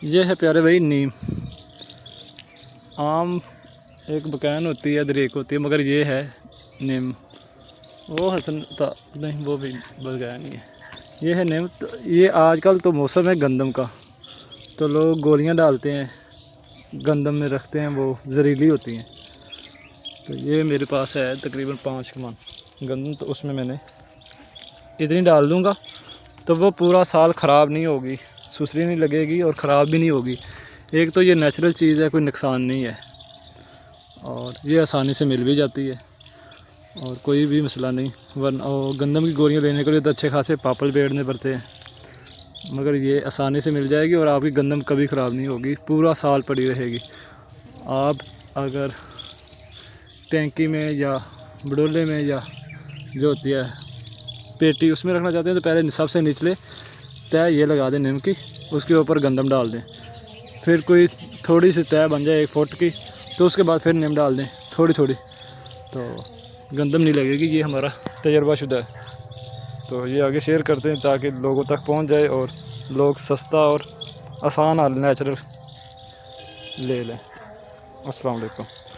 ये है प्यारे भाई नीम। आम एक बकैन होती है, दरेक होती है, मगर ये है नीम। वो हसन था नहीं, वो भी बकैन ही है। ये है नीम। तो ये आजकल तो मौसम है गंदम का, तो लोग गोलियां डालते हैं गंदम में रखते हैं, वो जहरीली होती हैं। तो ये मेरे पास है तकरीबन 5 कमान गंदम, तो उसमें मैंने इतनी डाल दूँगा तो वो पूरा साल ख़राब नहीं होगी, सुसरी नहीं लगेगी और ख़राब भी नहीं होगी। एक तो ये नेचुरल चीज़ है, कोई नुकसान नहीं है, और ये आसानी से मिल भी जाती है और कोई भी मसला नहीं। वरना गंदम की गोलियां लेने के लिए तो अच्छे खासे पापड़ बेड़ने पड़ते हैं, मगर ये आसानी से मिल जाएगी और आपकी गंदम कभी ख़राब नहीं होगी, पूरा साल पड़ी रहेगी। आप अगर टैंकी में या बडोले में या जो होती है पेटी, उसमें रखना चाहते हैं तो पहले सबसे निचले तय ये लगा दें नीम की, उसके ऊपर गंदम डाल दें। फिर कोई थोड़ी सी तय बन जाए 1 फुट की, तो उसके बाद फिर नीम डाल दें थोड़ी थोड़ी, तो गंदम नहीं लगेगी। ये हमारा तजर्बाशुदा है, तो ये आगे शेयर करते हैं ताकि लोगों तक पहुंच जाए और लोग सस्ता और आसान हाल नेचुरल ले लें। अस्सलाम वालेकुम।